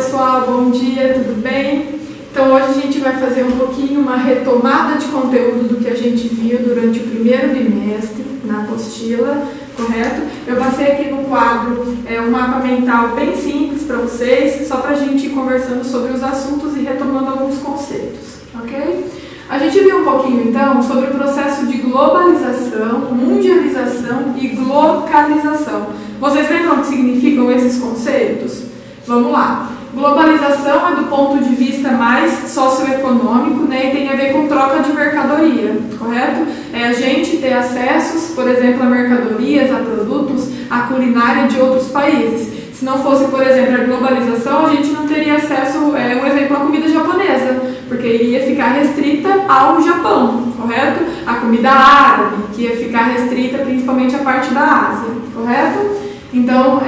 pessoal, bom dia, tudo bem? Então hoje a gente vai fazer um pouquinho uma retomada de conteúdo do que a gente viu durante o primeiro bimestre na apostila, correto? Eu passei aqui no quadro um mapa mental bem simples para vocês, só para a gente ir conversando sobre os assuntos e retomando alguns conceitos, ok? A gente viu um pouquinho então sobre o processo de globalização, mundialização e glocalização. Vocês lembram o que significam esses conceitos? Vamos lá. Globalização é do ponto de vista mais socioeconômico, né, e tem a ver com troca de mercadoria, correto? É a gente ter acessos, por exemplo, a mercadorias, a produtos, a culinária de outros países. Se não fosse, por exemplo, a globalização, a gente não teria acesso, um exemplo, à comida japonesa, porque iria ficar restrita ao Japão, correto? A comida árabe, que ia ficar restrita principalmente à parte da Ásia, correto? Então,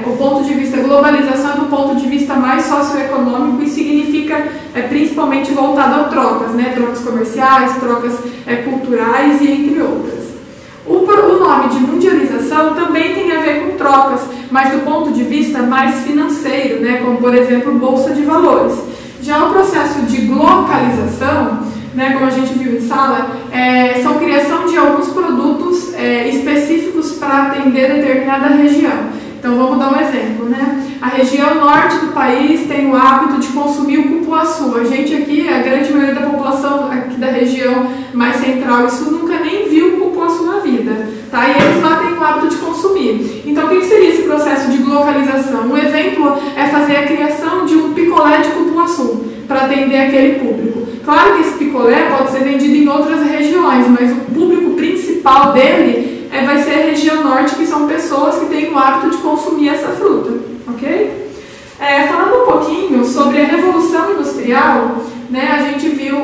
o ponto de vista globalização é do ponto de vista mais socioeconômico e significa principalmente voltado a trocas, né? Trocas comerciais, trocas culturais e entre outras. O nome de mundialização também tem a ver com trocas, mas do ponto de vista mais financeiro, né? Como por exemplo, bolsa de valores. Já o processo de glocalização, né, como a gente viu em sala, são criação de alguns produtos específicos para atender determinada região. Então vamos dar um exemplo, né? A região norte do país tem o hábito de consumir o cupuaçu. A gente aqui, a grande maioria da população aqui da região mais central e sul nunca nem viu o cupuaçu na vida, tá? E eles lá têm o hábito de consumir. Então o que seria esse processo de glocalização? Um exemplo é fazer a criação de um picolé de cupuaçu para atender aquele público. Claro que esse picolé pode ser vendido em outras regiões, mas o público principal dele vai ser a região norte, que são pessoas que têm o hábito de consumir essa fruta, ok? Falando um pouquinho sobre a Revolução Industrial, né, a gente viu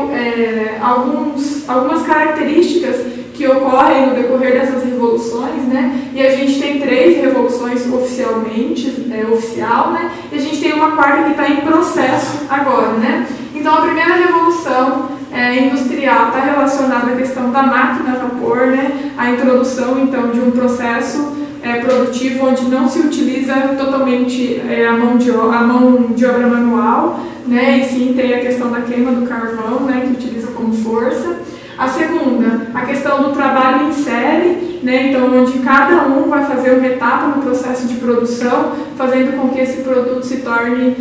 algumas características que ocorrem no decorrer dessas revoluções, né? E a gente tem 3 revoluções oficialmente, oficial, né? E a gente tem uma quarta que está em processo agora, né? Então a primeira revolução industrial está relacionada à questão da máquina a vapor, né? A introdução então de um processo produtivo onde não se utiliza totalmente a mão de obra manual, né? E sim tem a questão da queima do carvão, né? Que utiliza como força. A segunda, a questão do trabalho em série, né? Então, onde cada um vai fazer uma etapa no processo de produção, fazendo com que esse produto se torne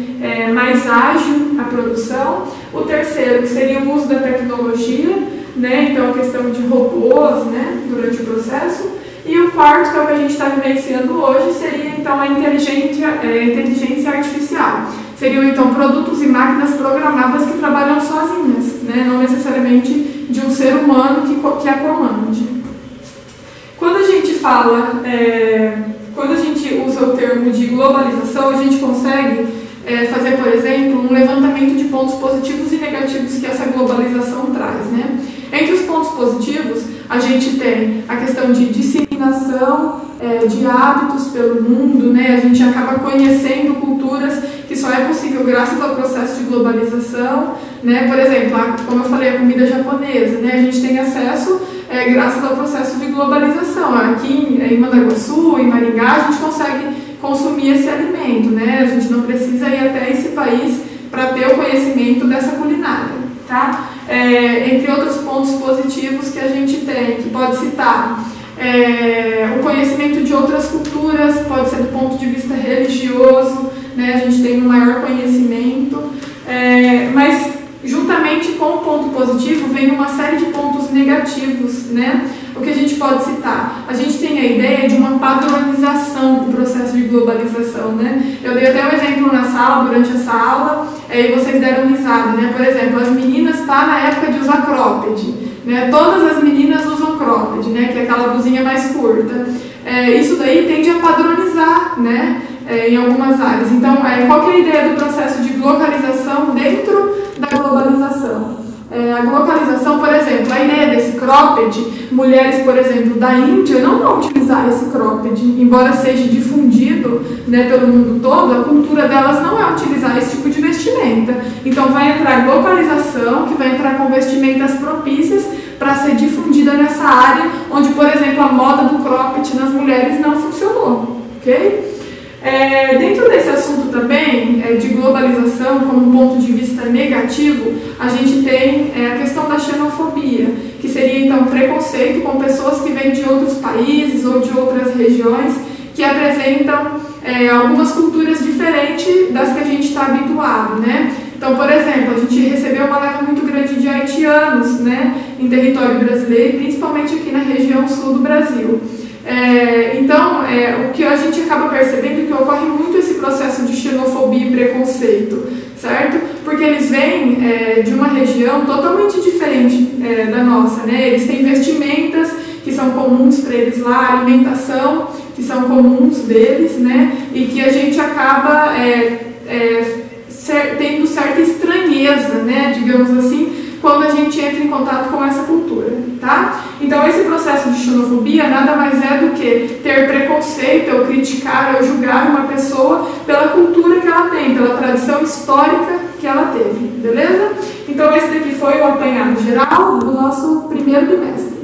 mais ágil a produção. O terceiro, que seria o uso da tecnologia, né? Então, a questão de robôs, né? Durante o processo. E o quarto, que é o que a gente está vivenciando hoje, seria então a inteligência artificial. Seriam então produtos e máquinas programadas que trabalham sozinhas, né? Não necessariamente de um ser humano que a comande. Quando a gente fala, quando a gente usa o termo de globalização, a gente consegue fazer, por exemplo, um levantamento de pontos positivos e negativos que essa globalização traz, né? Entre os pontos positivos, a gente tem a questão de disseminação de hábitos pelo mundo, né? A gente acaba conhecendo culturas que só é possível graças ao processo de globalização, né? Por exemplo, como eu falei, a comida japonesa, né? A gente tem acesso graças ao processo de globalização. Aqui em Mandaguaçu, em Maringá, a gente consegue consumir esse alimento, né? A gente não precisa ir até esse país para ter o conhecimento dessa culinária, tá? Entre outros pontos positivos que a gente tem, que pode citar o conhecimento de outras culturas, pode ser do ponto de vista religioso, né? A gente tem um maior conhecimento, mas juntamente com o ponto positivo vem uma série de pontos negativos, né? O que a gente pode citar? A gente tem a ideia de uma padronização do processo de globalização, né? Eu dei até um exemplo na sala, durante essa aula, e vocês deram risada, né? Por exemplo, as meninas estão na época de usar cropped, né? Todas as meninas usam cropped, né? Que é aquela blusinha mais curta. Isso daí tende a padronizar, né? Em algumas áreas. Então, qual que é a ideia do processo de globalização dentro da globalização? A globalização, por exemplo, a ideia desse cropped, mulheres, por exemplo, da Índia não vão utilizar esse cropped, embora seja difundido, né, pelo mundo todo, a cultura delas não é utilizar esse tipo de vestimenta. Então vai entrar globalização, que vai entrar com vestimentas propícias para ser difundida nessa área, onde, por exemplo, a moda do cropped nas mulheres não funcionou, ok? Dentro desse assunto também, de globalização como um ponto de vista negativo, a gente tem a questão da xenofobia, que seria então preconceito com pessoas que vêm de outros países ou de outras regiões que apresentam algumas culturas diferentes das que a gente está habituado, né? Então, por exemplo, a gente recebeu uma leva muito grande de haitianos, né, em território brasileiro, principalmente aqui na região sul do Brasil. Então, o que a gente acaba percebendo é que ocorre muito esse processo de xenofobia e preconceito, certo? Porque eles vêm de uma região totalmente diferente da nossa, né? Eles têm vestimentas que são comuns para eles lá, alimentação que são comuns deles, né? E que a gente acaba tendo certa estranheza, né? Digamos assim, quando a gente entra em contato com essa cultura, tá? Então, esse processo de xenofobia nada mais é do que ter preconceito, ou criticar, ou julgar uma pessoa pela cultura que ela tem, pela tradição histórica que ela teve, beleza? Então, esse daqui foi o apanhado geral do nosso primeiro bimestre.